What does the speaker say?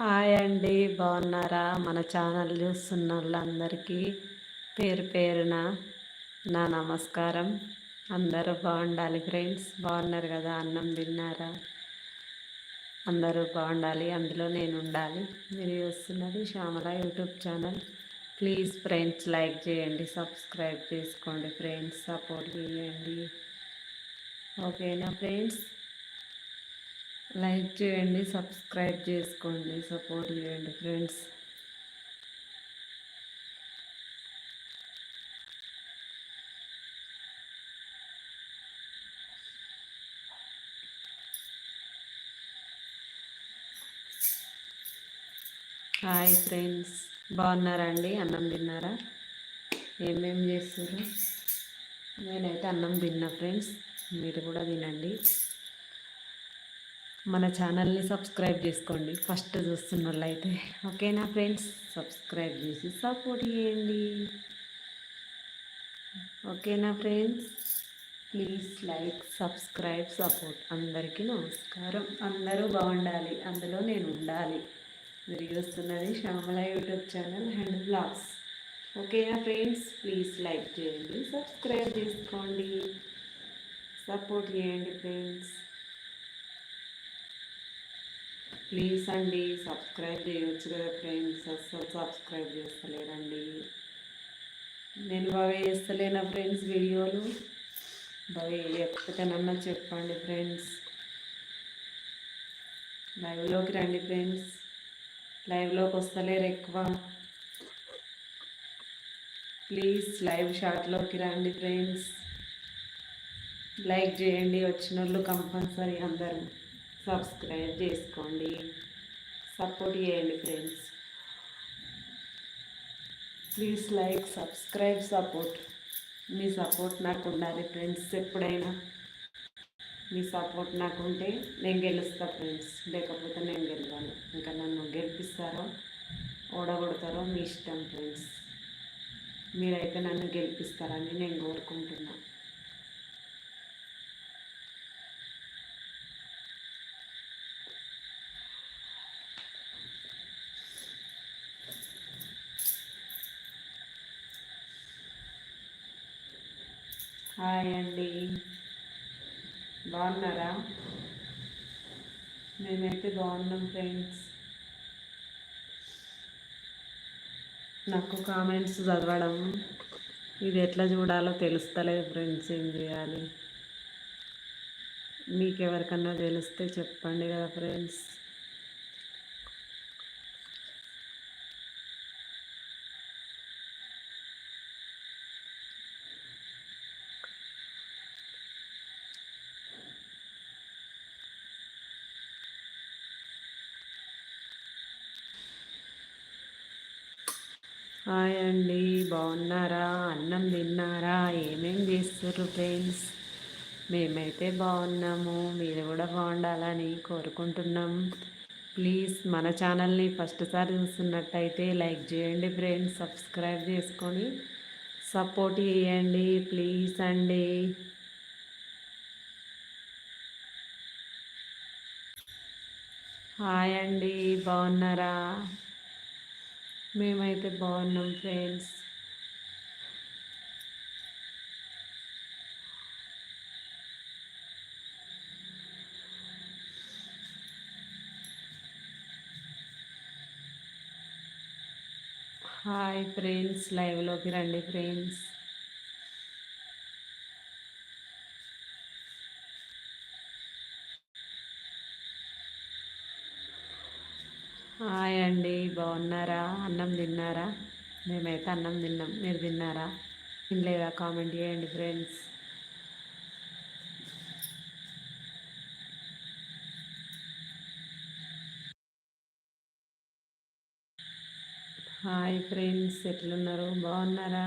Hi అండి, బాగున్నారా? మన ఛానల్ చూస్తున్న వాళ్ళందరికీ పేరు పేరున నా నమస్కారం. అందరూ బాగుండాలి ఫ్రెండ్స్. బాగున్నారు కదా? అన్నం తిన్నారా? అందరూ బాగుండాలి, అందులో నేను ఉండాలి. మీరు చూస్తున్నది Shyamala YouTube channel. Please friends like చేయండి, సబ్స్క్రైబ్ చేసుకోండి ఫ్రెండ్స్, సపోర్ట్ చేయండి. ఓకేనా ఫ్రెండ్స్? లైక్ చేయండి, సబ్స్క్రైబ్ చేసుకోండి, సపోర్ట్ చేయండి ఫ్రెండ్స్. హాయ్ ఫ్రెండ్స్, బాగున్నారా అండి? అన్నం తిన్నారా? ఏమేమి చేస్తారు? నేనైతే అన్నం తిన్నా ఫ్రెండ్స్, మీరు కూడా తినండి. మన ఛానల్ని సబ్స్క్రైబ్ చేసుకోండి ఫస్ట్ చూస్తున్న వాళ్ళైతే. ఓకేనా ఫ్రెండ్స్? సబ్స్క్రైబ్ చేసి సపోర్ట్ చేయండి. ఓకేనా friends? Please like, subscribe, support. అందరికీ నమస్కారం. అందరూ బాగుండాలి, అందులో నేను ఉండాలి. మీరు చూస్తున్నది Shyamala YouTube channel and blogs. ఓకేనా ఫ్రెండ్స్? ప్లీజ్ లైక్ చేయండి, సబ్స్క్రైబ్ చేసుకోండి, సపోర్ట్ చేయండి ఫ్రెండ్స్. ప్లీజ్ అండి, సబ్స్క్రైబ్ చేయవచ్చు కదా ఫ్రెండ్స్. అస్సలు సబ్స్క్రైబ్ చేస్తలేరండి. నేను బాగా చేస్తలేనా ఫ్రెండ్స్ వీడియోలు? బాగా చెప్తానన్నా చెప్పండి ఫ్రెండ్స్. లైవ్లోకి రండి ఫ్రెండ్స్. లైవ్లోకి వస్తలేరు ఎక్కువ. ప్లీజ్ లైవ్ షాట్లోకి రండి ఫ్రెండ్స్. లైక్ చేయండి, వచ్చిన వాళ్ళు కంపల్సరీ అందరూ సబ్స్క్రైబ్ చేసుకోండి, సపోర్ట్ చేయండి friends. Please like, subscribe, support. Me support నాకు ఉండాలి ఫ్రెండ్స్. ఎప్పుడైనా మీ సపోర్ట్ నాకు ఉంటే నేను గెలుస్తా ఫ్రెండ్స్, లేకపోతే నేను గెలవాను. ఇంకా నన్ను గెలిపిస్తారో ఓడగొడతారో మీ ఇష్టం ఫ్రెండ్స్. మీరైతే నన్ను గెలిపిస్తారని నేను కోరుకుంటున్నా. హాయ్ అండి, బాగున్నారా? మేమైతే బాగున్నాం ఫ్రెండ్స్. నాకు కామెంట్స్ చదవడం ఇది ఎట్లా చూడాలో తెలుస్తలేదు ఫ్రెండ్స్. ఏం చేయాలి? మీకు ఎవరికన్నా తెలిస్తే చెప్పండి కదా ఫ్రెండ్స్. హాయ్ అండి, బాగున్నారా? అన్నం తిన్నారా? ఏమేం చేస్తారు ఫ్రెండ్స్? మేమైతే బాగున్నాము, మీరు కూడా బాగుండాలని కోరుకుంటున్నాం. ప్లీజ్ మన ఛానల్ని ఫస్ట్ సారి చూస్తున్నట్టయితే లైక్ చేయండి ఫ్రెండ్స్, సబ్స్క్రైబ్ చేసుకొని సపోర్ట్ చేయండి ప్లీజ్ అండి. హాయ్ అండి, బాగున్నారా? మేమైతే బాగున్నాం ఫ్రెండ్స్. హాయ్ ఫ్రెండ్స్, లైవ్లోకి రండి ఫ్రెండ్స్. హాయ్ అండి, బాగున్నారా? అన్నం తిన్నారా? మేమైతే అన్నం తిన్నాం, మీరు తిన్నారా? లేదా కామెంట్ చేయండి ఫ్రెండ్స్. హాయ్ ఫ్రెండ్స్, ఎట్లున్నారు? బాగున్నారా?